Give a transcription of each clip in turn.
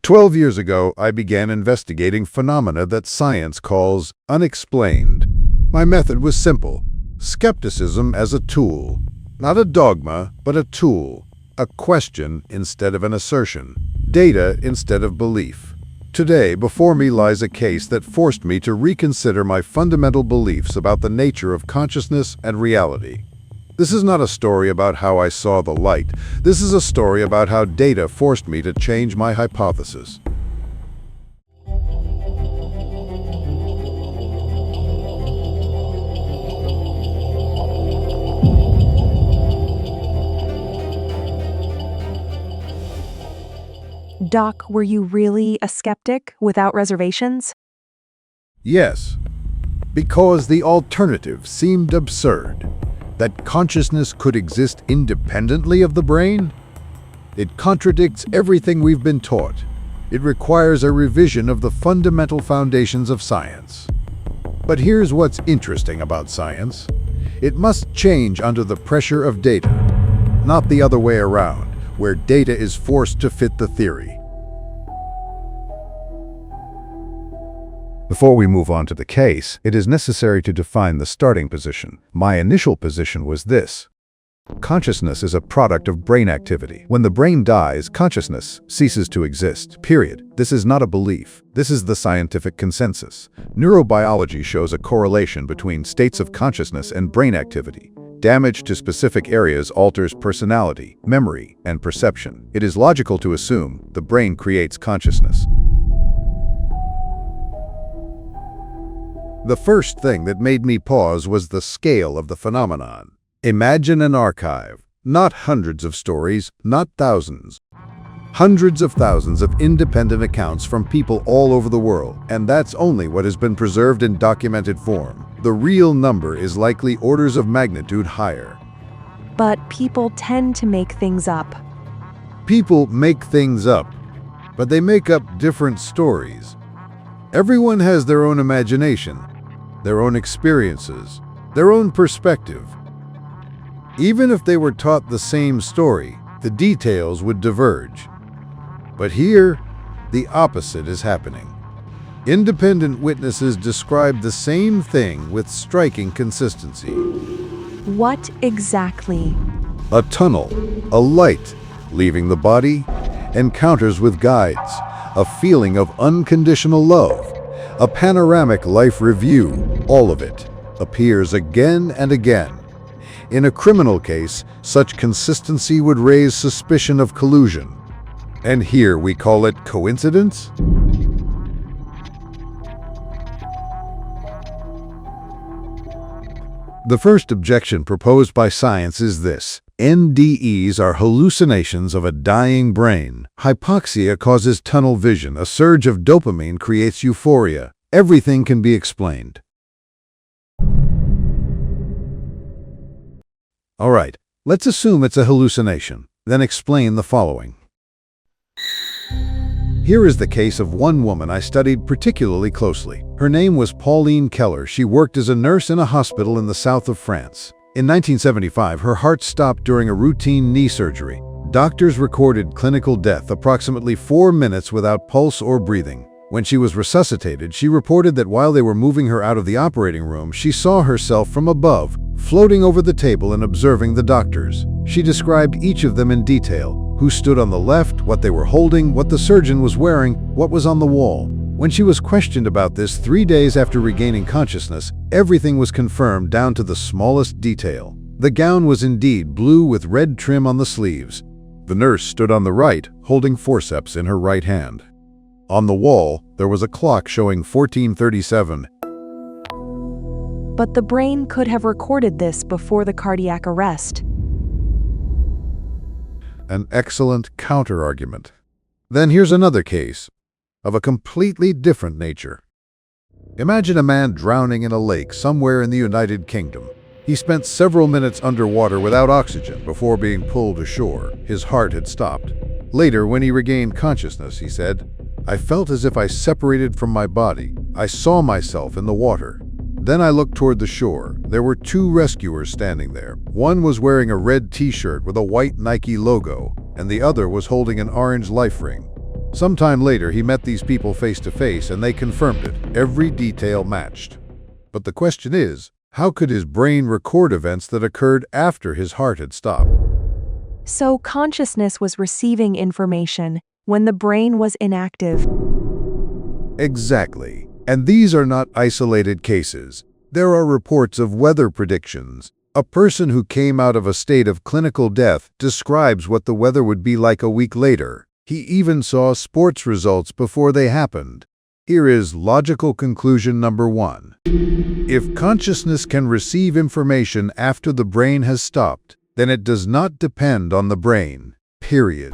12 years ago, I began investigating phenomena that science calls unexplained. My method was simple: skepticism as a tool. Not a dogma, but a tool. A question instead of an assertion. Data instead of belief. Today, before me lies a case that forced me to reconsider my fundamental beliefs about the nature of consciousness and reality. This is not a story about how I saw the light. This is a story about how data forced me to change my hypothesis. Doc, were you really a skeptic without reservations? Yes, because the alternative seemed absurd. That consciousness could exist independently of the brain? It contradicts everything we've been taught. It requires a revision of the fundamental foundations of science. But here's what's interesting about science. It must change under the pressure of data, not the other way around, where data is forced to fit the theory. Before we move on to the case, it is necessary to define the starting position. My initial position was this: consciousness is a product of brain activity. When the brain dies, consciousness ceases to exist, period. This is not a belief. This is the scientific consensus. Neurobiology shows a correlation between states of consciousness and brain activity. Damage to specific areas alters personality, memory, and perception. It is logical to assume the brain creates consciousness. The first thing that made me pause was the scale of the phenomenon. Imagine an archive, not hundreds of stories, not thousands. Hundreds of thousands of independent accounts from people all over the world, and that's only what has been preserved in documented form. The real number is likely orders of magnitude higher. But people tend to make things up. People make things up, but they make up different stories. Everyone has their own imagination, their own experiences, their own perspective. Even if they were taught the same story, the details would diverge. But here, the opposite is happening. Independent witnesses describe the same thing with striking consistency. What exactly? A tunnel, a light leaving the body, encounters with guides, a feeling of unconditional love, a panoramic life review, all of it appears again and again. In a criminal case, such consistency would raise suspicion of collusion. And here we call it coincidence? The first objection proposed by science is this: NDEs are hallucinations of a dying brain. Hypoxia causes tunnel vision. A surge of dopamine creates euphoria. Everything can be explained. All right, let's assume it's a hallucination. Then explain the following. Here is the case of one woman I studied particularly closely. Her name was Pauline Keller. She worked as a nurse in a hospital in the south of France. In 1975, her heart stopped during a routine knee surgery. Doctors recorded clinical death, approximately 4 minutes without pulse or breathing. When she was resuscitated, she reported that while they were moving her out of the operating room, she saw herself from above, floating over the table and observing the doctors. She described each of them in detail: who stood on the left, what they were holding, what the surgeon was wearing, what was on the wall. When she was questioned about this 3 days after regaining consciousness, everything was confirmed down to the smallest detail. The gown was indeed blue with red trim on the sleeves. The nurse stood on the right, holding forceps in her right hand. On the wall, there was a clock showing 14:37. But the brain could have recorded this before the cardiac arrest. An excellent counter-argument. Then here's another case, of a completely different nature. Imagine a man drowning in a lake somewhere in the United Kingdom. He spent several minutes underwater without oxygen before being pulled ashore. His heart had stopped. Later, when he regained consciousness, he said, "I felt as if I separated from my body. I saw myself in the water. Then I looked toward the shore. There were 2 rescuers standing there. One was wearing a red t-shirt with a white Nike logo, and the other was holding an orange life ring. Sometime later, he met these people face to face and they confirmed it. Every detail matched. But the question is, how could his brain record events that occurred after his heart had stopped? So consciousness was receiving information when the brain was inactive. Exactly. And these are not isolated cases. There are reports of weather predictions. A person who came out of a state of clinical death describes what the weather would be like a week later. He even saw sports results before they happened. Here is logical conclusion number 1. If consciousness can receive information after the brain has stopped, then it does not depend on the brain, period.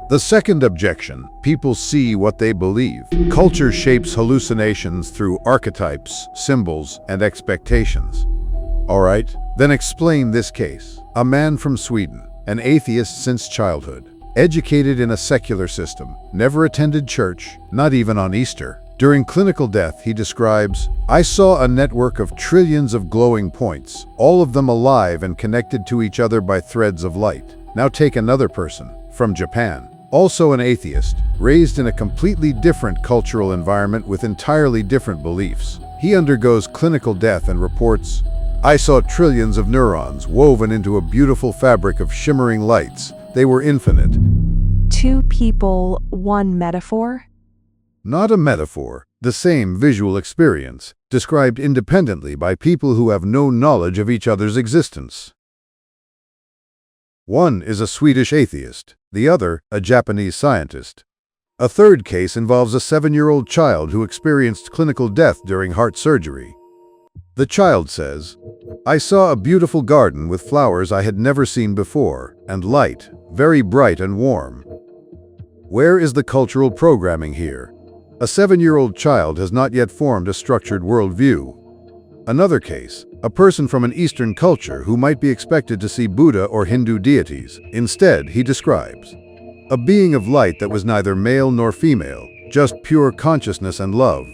The second objection, people see what they believe. Culture shapes hallucinations through archetypes, symbols, and expectations. All right, then explain this case. A man from Sweden, an atheist since childhood, educated in a secular system, never attended church, not even on Easter. During clinical death, he describes, "I saw a network of trillions of glowing points, all of them alive and connected to each other by threads of light." Now take another person, from Japan, also an atheist, raised in a completely different cultural environment with entirely different beliefs. He undergoes clinical death and reports, "I saw trillions of neurons woven into a beautiful fabric of shimmering lights. They were infinite." Two people, one metaphor? Not a metaphor, the same visual experience, described independently by people who have no knowledge of each other's existence. One is a Swedish atheist, the other a Japanese scientist. A third case involves a 7-year-old child who experienced clinical death during heart surgery. The child says, "I saw a beautiful garden with flowers I had never seen before, and light, very bright and warm." Where is the cultural programming here? A 7-year-old child has not yet formed a structured worldview. Another case, a person from an Eastern culture who might be expected to see Buddha or Hindu deities. Instead, he describes a being of light that was neither male nor female, just pure consciousness and love.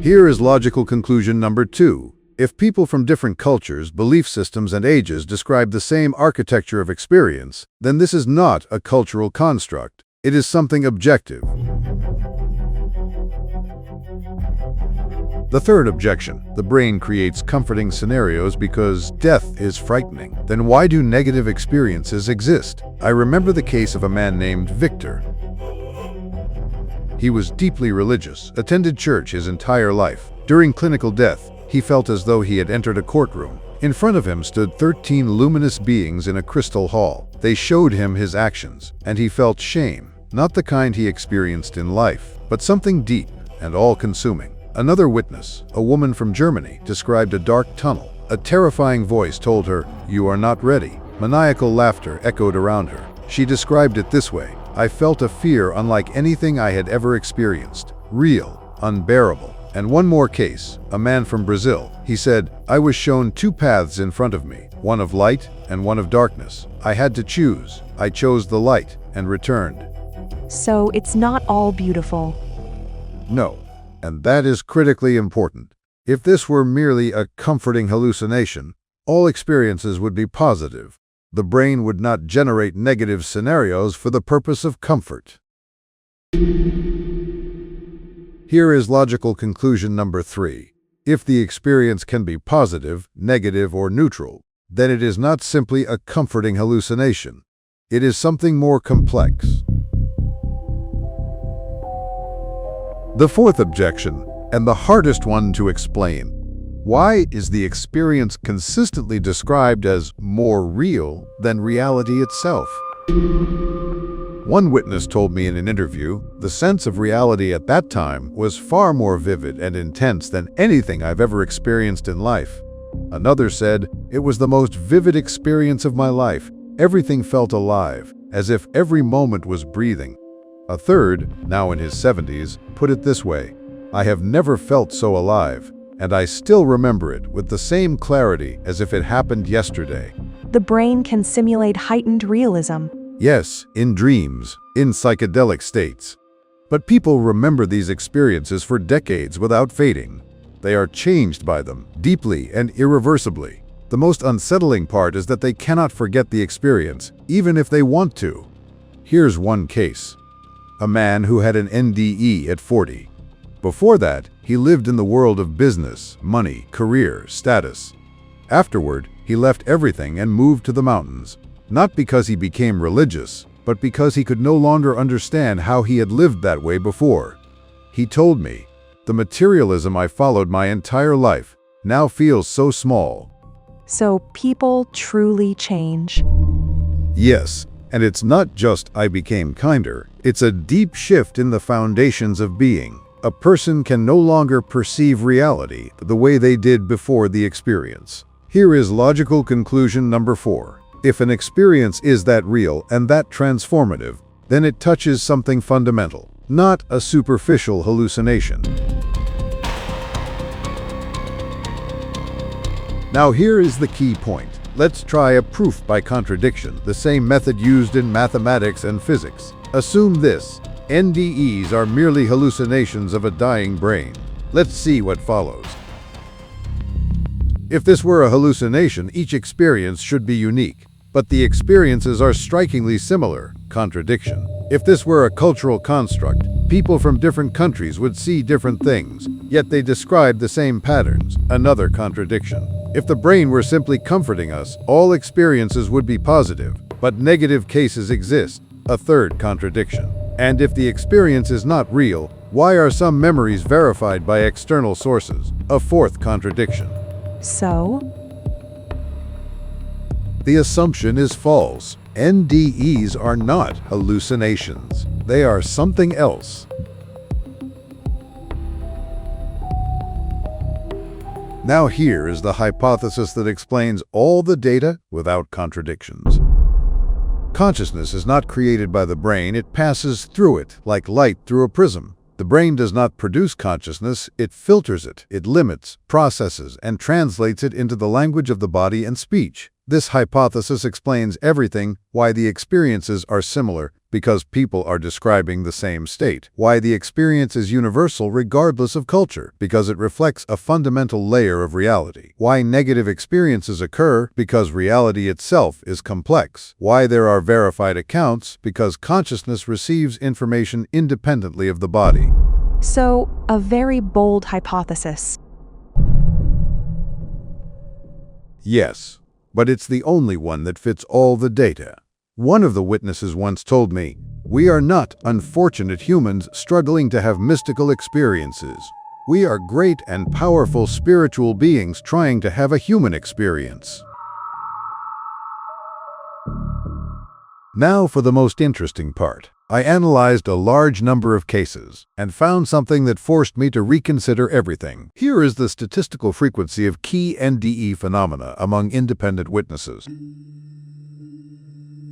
Here is logical conclusion number 2. If people from different cultures, belief systems, and ages describe the same architecture of experience, then this is not a cultural construct. It is something objective. The third objection, the brain creates comforting scenarios because death is frightening. Then why do negative experiences exist? I remember the case of a man named Victor. He was deeply religious, attended church his entire life. During clinical death, he felt as though he had entered a courtroom. In front of him stood 13 luminous beings in a crystal hall. They showed him his actions, and he felt shame, not the kind he experienced in life, but something deep and all-consuming. Another witness, a woman from Germany, described a dark tunnel. A terrifying voice told her, "You are not ready." Maniacal laughter echoed around her. She described it this way, "I felt a fear unlike anything I had ever experienced. Real, unbearable." And one more case, a man from Brazil. He said, "I was shown 2 paths in front of me, one of light and one of darkness. I had to choose. I chose the light and returned." So it's not all beautiful. No. And that is critically important. If this were merely a comforting hallucination, all experiences would be positive. The brain would not generate negative scenarios for the purpose of comfort. Here is logical conclusion number 3. If the experience can be positive, negative, or neutral, then it is not simply a comforting hallucination. It is something more complex. The fourth objection, and the hardest one to explain. Why is the experience consistently described as more real than reality itself? One witness told me in an interview, the sense of reality at that time was far more vivid and intense than anything I've ever experienced in life. Another said, "It was the most vivid experience of my life. Everything felt alive, as if every moment was breathing." A third, now in his 70s, put it this way, "I have never felt so alive, and I still remember it with the same clarity as if it happened yesterday." The brain can simulate heightened realism. Yes, in dreams, in psychedelic states. But people remember these experiences for decades without fading. They are changed by them, deeply and irreversibly. The most unsettling part is that they cannot forget the experience, even if they want to. Here's one case. A man who had an NDE at 40. Before that, he lived in the world of business, money, career, status. Afterward, he left everything and moved to the mountains, not because he became religious, but because he could no longer understand how he had lived that way before. He told me, "The materialism I followed my entire life now feels so small." So people truly change. Yes, and it's not just I became kinder, it's a deep shift in the foundations of being. A person can no longer perceive reality the way they did before the experience. Here is logical conclusion number 4. If an experience is that real and that transformative, then it touches something fundamental, not a superficial hallucination. Now here is the key point. Let's try a proof by contradiction, the same method used in mathematics and physics. Assume this: NDEs are merely hallucinations of a dying brain. Let's see what follows. If this were a hallucination, each experience should be unique, but the experiences are strikingly similar. Contradiction. If this were a cultural construct, people from different countries would see different things, yet they describe the same patterns. Another contradiction. If the brain were simply comforting us, all experiences would be positive, but negative cases exist. A third contradiction. And if the experience is not real, why are some memories verified by external sources? A fourth contradiction. So, the assumption is false. NDEs are not hallucinations. They are something else. Now here is the hypothesis that explains all the data without contradictions. Consciousness is not created by the brain, it passes through it, like light through a prism. The brain does not produce consciousness, it filters it, it limits, processes, and translates it into the language of the body and speech. This hypothesis explains everything: why the experiences are similar, because people are describing the same state; why the experience is universal regardless of culture, because it reflects a fundamental layer of reality; why negative experiences occur, because reality itself is complex; why there are verified accounts, because consciousness receives information independently of the body. so a very bold hypothesis. Yes, but it's the only one that fits all the data. One of the witnesses once told me, "We are not unfortunate humans struggling to have mystical experiences. We are great and powerful spiritual beings trying to have a human experience." Now for the most interesting part. I analyzed a large number of cases and found something that forced me to reconsider everything. Here is the statistical frequency of key NDE phenomena among independent witnesses.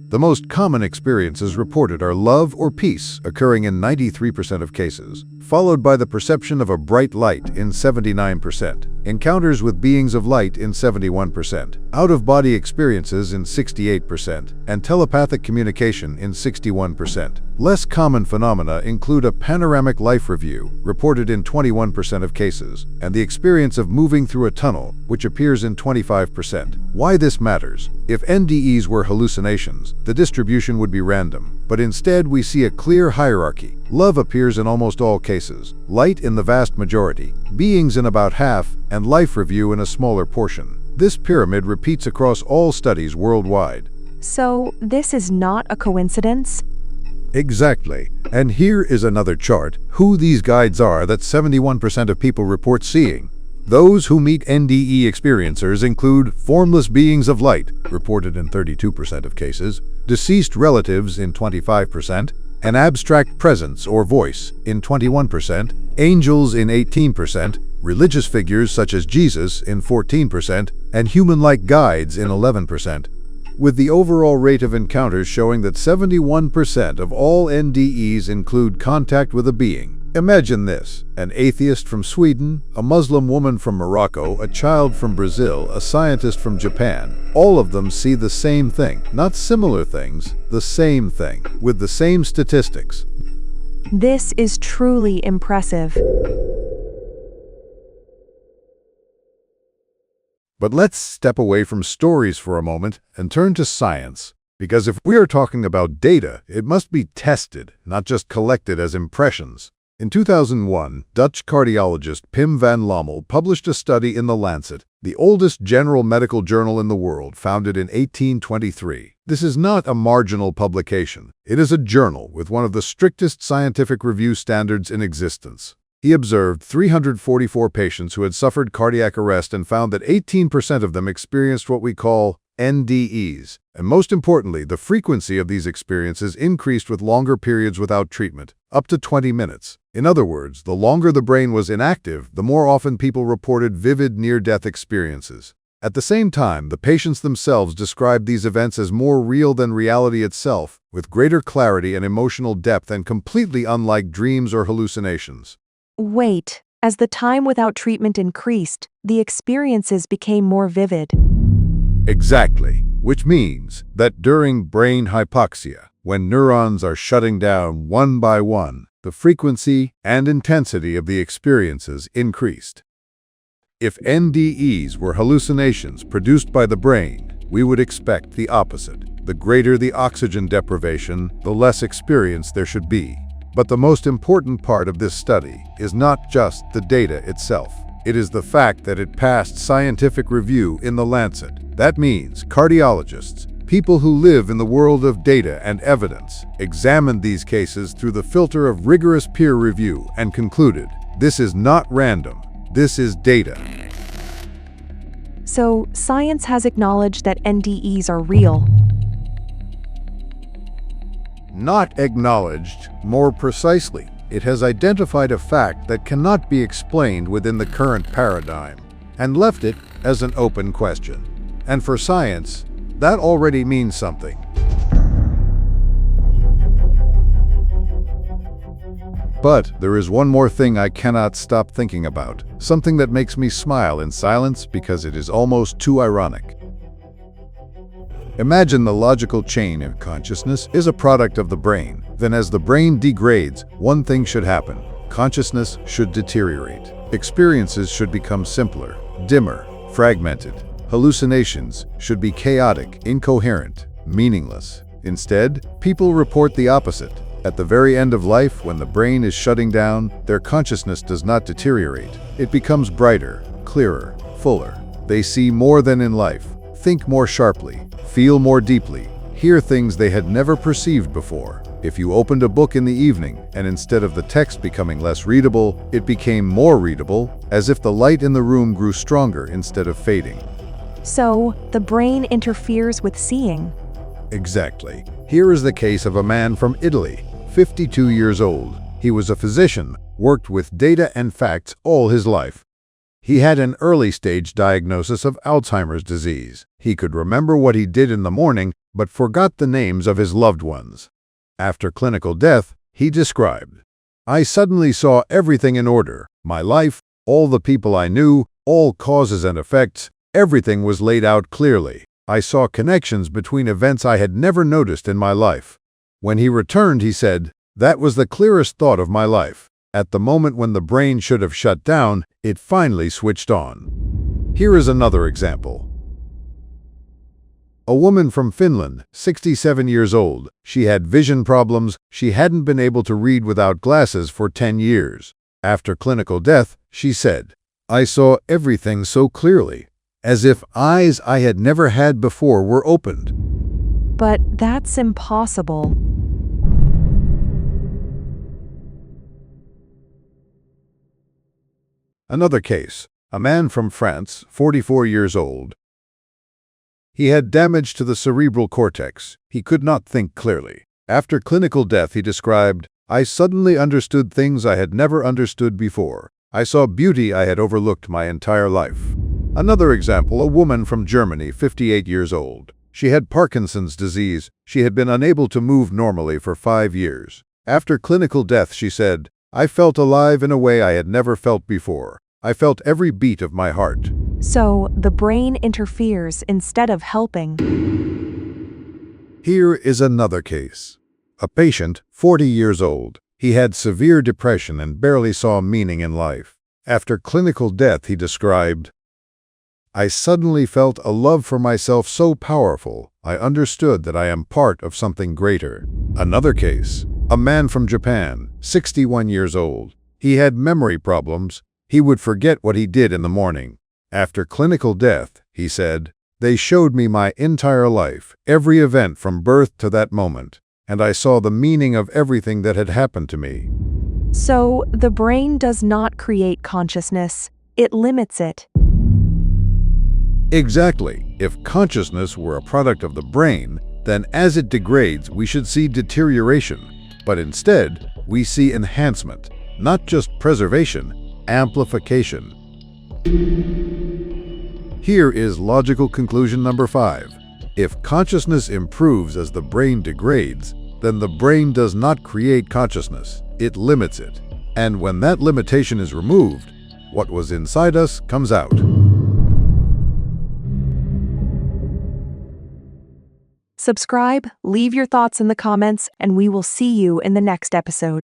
The most common experiences reported are love or peace, occurring in 93% of cases, followed by the perception of a bright light in 79%, encounters with beings of light in 71%, out-of-body experiences in 68%, and telepathic communication in 61%. Less common phenomena include a panoramic life review, reported in 21% of cases, and the experience of moving through a tunnel, which appears in 25%. Why this matters? If NDEs were hallucinations, the distribution would be random, but instead we see a clear hierarchy. Love appears in almost all cases, light in the vast majority, beings in about half, and life review in a smaller portion. This pyramid repeats across all studies worldwide. So this is not a coincidence? Exactly. And here is another chart, who these guides are that 71% of people report seeing. Those who meet NDE experiencers include formless beings of light, reported in 32% of cases, deceased relatives in 25%, an abstract presence or voice in 21%, angels in 18%, religious figures such as Jesus in 14%, and human-like guides in 11%. With the overall rate of encounters showing that 71% of all NDEs include contact with a being. Imagine this: an atheist from Sweden, a Muslim woman from Morocco, a child from Brazil, a scientist from Japan. All of them see the same thing, not similar things, the same thing, with the same statistics. This is truly impressive. But let's step away from stories for a moment and turn to science. Because if we are talking about data, it must be tested, not just collected as impressions. In 2001, Dutch cardiologist Pim van Lommel published a study in the Lancet, the oldest general medical journal in the world, founded in 1823. This is not a marginal publication. It is a journal with one of the strictest scientific review standards in existence. He observed 344 patients who had suffered cardiac arrest and found that 18% of them experienced what we call NDEs. And most importantly, the frequency of these experiences increased with longer periods without treatment, up to 20 minutes. In other words, the longer the brain was inactive, the more often people reported vivid near-death experiences. At the same time, the patients themselves described these events as more real than reality itself, with greater clarity and emotional depth and completely unlike dreams or hallucinations. Wait, as the time without treatment increased, the experiences became more vivid. Exactly, which means that during brain hypoxia, when neurons are shutting down one by one, the frequency and intensity of the experiences increased. If NDEs were hallucinations produced by the brain, we would expect the opposite. The greater the oxygen deprivation, the less experience there should be. But the most important part of this study is not just the data itself. It is the fact that it passed scientific review in the Lancet. That means cardiologists, people who live in the world of data and evidence, examined these cases through the filter of rigorous peer review and concluded, this is not random, this is data. So, science has acknowledged that NDEs are real. Not acknowledged, more precisely. It has identified a fact that cannot be explained within the current paradigm, and left it as an open question. And for science, that already means something. But there is one more thing I cannot stop thinking about, something that makes me smile in silence because it is almost too ironic. Imagine the logical chain of consciousness is a product of the brain. Then as the brain degrades, one thing should happen. Consciousness should deteriorate. Experiences should become simpler, dimmer, fragmented. Hallucinations should be chaotic, incoherent, meaningless. Instead, people report the opposite. At the very end of life, when the brain is shutting down, their consciousness does not deteriorate. It becomes brighter, clearer, fuller. They see more than in life, think more sharply, feel more deeply, hear things they had never perceived before. If you opened a book in the evening, and instead of the text becoming less readable, it became more readable, as if the light in the room grew stronger instead of fading. So, the brain interferes with seeing. Exactly. Here is the case of a man from Italy, 52 years old. He was a physician, worked with data and facts all his life. He had an early-stage diagnosis of Alzheimer's disease. He could remember what he did in the morning, but forgot the names of his loved ones. After clinical death, he described, "I suddenly saw everything in order. My life, all the people I knew, all causes and effects, everything was laid out clearly. I saw connections between events I had never noticed in my life." When he returned, he said, "That was the clearest thought of my life. At the moment when the brain should have shut down, it finally switched on." Here is another example. A woman from Finland, 67 years old. She had vision problems. She hadn't been able to read without glasses for 10 years. After clinical death, she said, "I saw everything so clearly, as if eyes I had never had before were opened." But that's impossible. Another case, a man from France, 44 years old. He had damage to the cerebral cortex. He could not think clearly. After clinical death, he described, "I suddenly understood things I had never understood before. I saw beauty I had overlooked my entire life." Another example, a woman from Germany, 58 years old. She had Parkinson's disease. She had been unable to move normally for 5 years. After clinical death, she said, "I felt alive in a way I had never felt before. I felt every beat of my heart." So, the brain interferes instead of helping. Here is another case. A patient, 40 years old. He had severe depression and barely saw meaning in life. After clinical death, he described, I suddenly felt a love for myself so powerful, I understood that I am part of something greater. Another case. A man from Japan, 61 years old. He had memory problems. He would forget what he did in the morning. After clinical death, he said, "They showed me my entire life, every event from birth to that moment, and I saw the meaning of everything that had happened to me." So, the brain does not create consciousness, it limits it. Exactly. If consciousness were a product of the brain, then as it degrades, we should see deterioration. But instead, we see enhancement, not just preservation, amplification. Here is logical conclusion number 5. If consciousness improves as the brain degrades, then the brain does not create consciousness, it limits it. And when that limitation is removed, what was inside us comes out. Subscribe, leave your thoughts in the comments, and we will see you in the next episode.